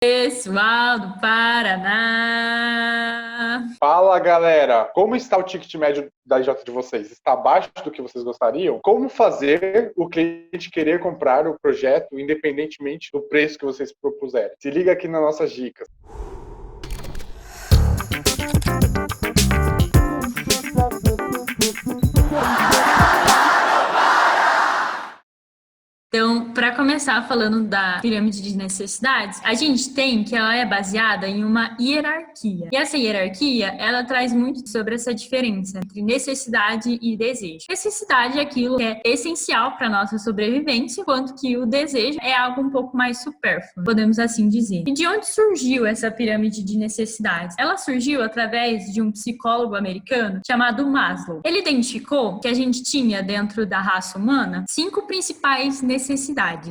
Pessoal do Paraná! Fala, galera! Como está o ticket médio da IJ de vocês? Está abaixo do que vocês gostariam? Como fazer o cliente querer comprar o projeto independentemente do preço que vocês propuserem? Se liga aqui nas nossas dicas. Então, para começar falando da pirâmide de necessidades, a gente tem que ela é baseada em uma hierarquia. E essa hierarquia, ela traz muito sobre essa diferença entre necessidade e desejo. Necessidade é aquilo que é essencial para nossa sobrevivência, enquanto que o desejo é algo um pouco mais supérfluo, podemos assim dizer. E de onde surgiu essa pirâmide de necessidades? Ela surgiu através de um psicólogo americano chamado Maslow. Ele identificou que a gente tinha dentro da raça humana 5 principais necessidades.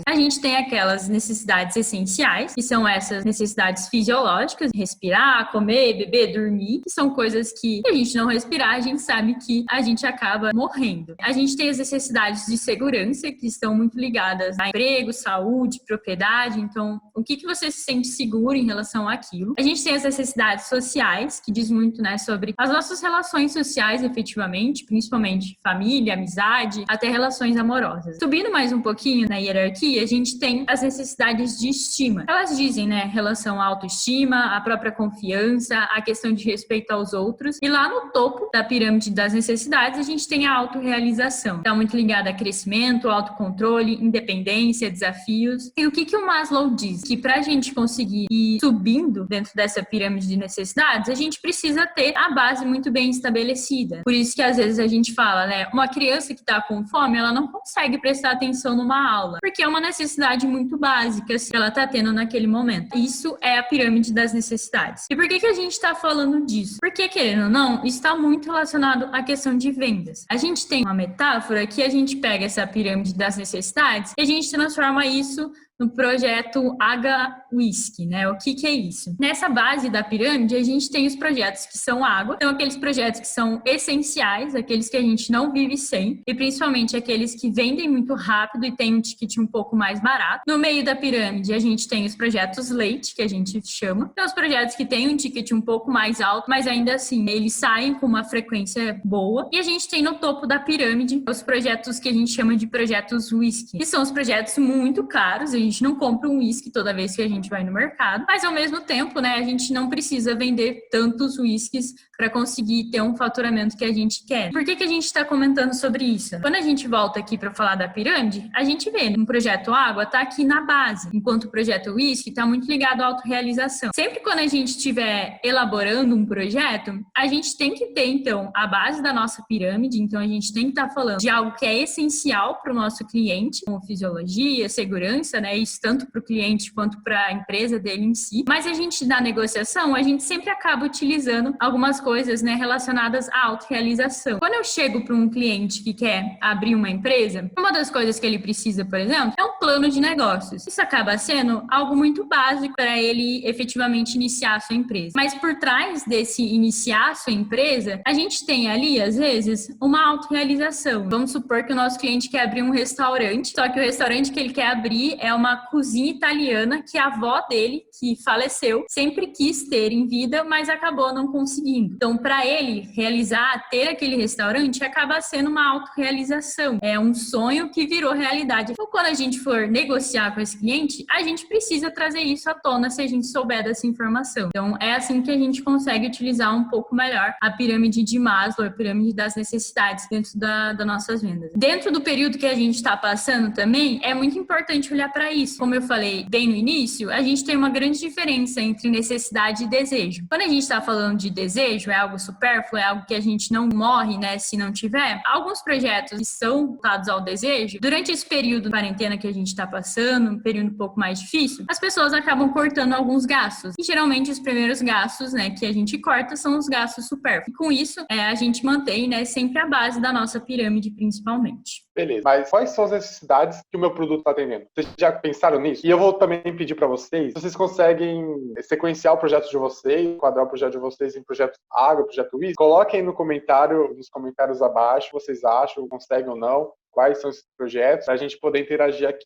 A gente tem aquelas necessidades essenciais, que são essas necessidades fisiológicas, respirar, comer, beber, dormir, que são coisas que, se a gente não respirar, a gente sabe que a gente acaba morrendo. A gente tem as necessidades de segurança, que estão muito ligadas a emprego, saúde, propriedade. Então, o que você se sente seguro em relação àquilo? A gente tem as necessidades sociais, que diz muito, né, sobre as nossas relações sociais, efetivamente, principalmente família, amizade, até relações amorosas. Subindo mais um pouquinho na hierarquia, a gente tem as necessidades de estima. Elas dizem, né, relação à autoestima, à própria confiança, a questão de respeito aos outros. E lá no topo da pirâmide das necessidades, a gente tem a autorrealização. Está muito ligada a crescimento, autocontrole, independência, desafios. E o que o Maslow diz? Que para a gente conseguir ir subindo dentro dessa pirâmide de necessidades, a gente precisa ter a base muito bem estabelecida. Por isso que às vezes a gente fala, né, uma criança que está com fome, ela não consegue prestar atenção numa aula, porque é uma necessidade muito básica que ela está tendo naquele momento. Isso é a pirâmide das necessidades. E por que a gente está falando disso? Porque, querendo ou não, está muito relacionado à questão de vendas. A gente tem uma metáfora que a gente pega essa pirâmide das necessidades e a gente transforma isso no projeto H-Whisky, né? O que é isso? Nessa base da pirâmide, a gente tem os projetos que são água, então aqueles projetos que são essenciais, aqueles que a gente não vive sem, e principalmente aqueles que vendem muito rápido e tem um ticket um pouco mais barato. No meio da pirâmide, a gente tem os projetos leite, que a gente chama, são os projetos que têm um ticket um pouco mais alto, mas ainda assim, eles saem com uma frequência boa. E a gente tem no topo da pirâmide os projetos que a gente chama de projetos whisky, que são os projetos muito caros. A gente não compra um uísque toda vez que a gente vai no mercado, mas ao mesmo tempo, né, a gente não precisa vender tantos uísques para conseguir ter um faturamento que a gente quer. Por que a gente está comentando sobre isso? Quando a gente volta aqui para falar da pirâmide, a gente vê um projeto água está aqui na base, enquanto o projeto uísque está muito ligado à autorrealização. Sempre quando a gente estiver elaborando um projeto, a gente tem que ter, então, a base da nossa pirâmide, então a gente tem que estar falando de algo que é essencial para o nosso cliente, como fisiologia, segurança, né, isso tanto para o cliente quanto para a empresa dele em si. Mas a gente, na negociação, a gente sempre acaba utilizando algumas coisas, né, relacionadas à autorrealização. Quando eu chego para um cliente que quer abrir uma empresa, uma das coisas que ele precisa, por exemplo, é um plano de negócios. Isso acaba sendo algo muito básico para ele efetivamente iniciar a sua empresa. Mas por trás desse iniciar a sua empresa, a gente tem ali, às vezes, uma autorrealização. Vamos supor que o nosso cliente quer abrir um restaurante, só que o restaurante que ele quer abrir é uma cozinha italiana que a avó dele, que faleceu, sempre quis ter em vida, mas acabou não conseguindo. Então, para ele realizar, ter aquele restaurante, acaba sendo uma autorrealização. É um sonho que virou realidade. Então, quando a gente for negociar com esse cliente, a gente precisa trazer isso à tona se a gente souber dessa informação. Então, é assim que a gente consegue utilizar um pouco melhor a pirâmide de Maslow, a pirâmide das necessidades dentro das nossas vendas. Dentro do período que a gente está passando também, é muito importante olhar para isso. Como eu falei bem no início, a gente tem uma grande diferença entre necessidade e desejo. Quando a gente está falando de desejo, é algo supérfluo, é algo que a gente não morre, né, se não tiver. Alguns projetos que são voltados ao desejo, durante esse período de quarentena que a gente está passando, um período um pouco mais difícil, as pessoas acabam cortando alguns gastos. E geralmente os primeiros gastos, né, que a gente corta são os gastos supérfluos. E com isso, a gente mantém, né, sempre a base da nossa pirâmide, principalmente. Beleza, mas quais são as necessidades que o meu produto está atendendo? Vocês já pensaram nisso? E eu vou também pedir para vocês, se vocês conseguem sequenciar o projeto de vocês, quadrar o projeto de vocês em projeto água, projeto whisky, coloquem nos comentários abaixo, o que vocês acham, conseguem ou não, quais são esses projetos, para a gente poder interagir aqui.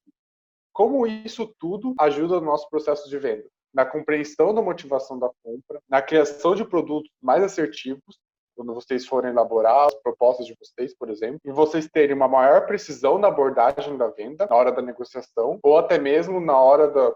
Como isso tudo ajuda no nosso processo de venda? na compreensão da motivação da compra, na criação de produtos mais assertivos, quando vocês forem elaborar as propostas de vocês, por exemplo, e vocês terem uma maior precisão na abordagem da venda, na hora da negociação, ou até mesmo na hora da...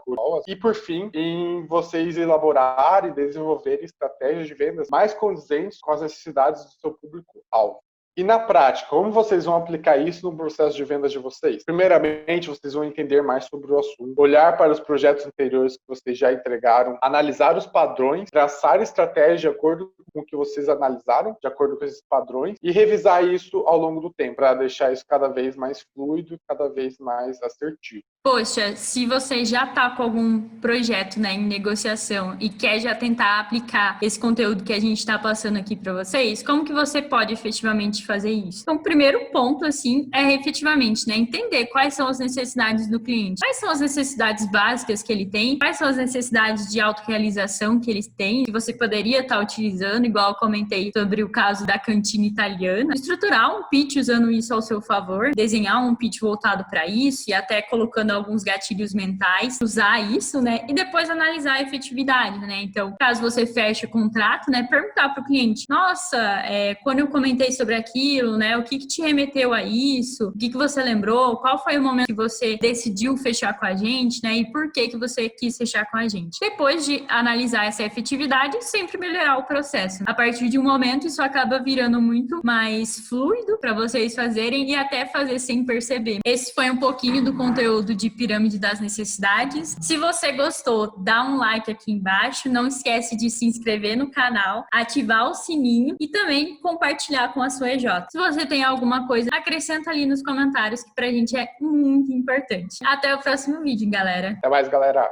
E, por fim, em vocês elaborarem e desenvolverem estratégias de vendas mais condizentes com as necessidades do seu público-alvo. E na prática, como vocês vão aplicar isso no processo de vendas de vocês? Primeiramente, vocês vão entender mais sobre o assunto, olhar para os projetos anteriores que vocês já entregaram, analisar os padrões, traçar estratégias de acordo com o que vocês analisaram, de acordo com esses padrões, e revisar isso ao longo do tempo, para deixar isso cada vez mais fluido e cada vez mais assertivo. Poxa, se você já está com algum projeto, né, em negociação e quer já tentar aplicar esse conteúdo que a gente está passando aqui para vocês, como que você pode efetivamente fazer isso? Então, o primeiro ponto, assim, é efetivamente, né, entender quais são as necessidades do cliente. Quais são as necessidades básicas que ele tem? Quais são as necessidades de autorrealização que ele tem? Que você poderia estar utilizando, igual eu comentei sobre o caso da cantina italiana. Estruturar um pitch usando isso ao seu favor, desenhar um pitch voltado para isso e até colocando alguns gatilhos mentais, usar isso, né? E depois analisar a efetividade, né? Então, caso você feche o contrato, né? Perguntar para o cliente, nossa, quando eu comentei sobre aquilo, né? O que te remeteu a isso? O que você lembrou? Qual foi o momento que você decidiu fechar com a gente, né? E por que você quis fechar com a gente? Depois de analisar essa efetividade, sempre melhorar o processo. A partir de um momento, isso acaba virando muito mais fluido para vocês fazerem e até fazer sem perceber. Esse foi um pouquinho do conteúdo de Pirâmide das Necessidades. Se você gostou, dá um like aqui embaixo. Não esquece de se inscrever no canal, ativar o sininho e também compartilhar com a sua EJ. Se você tem alguma coisa, acrescenta ali nos comentários, que pra gente é muito importante. Até o próximo vídeo, galera. Até mais, galera.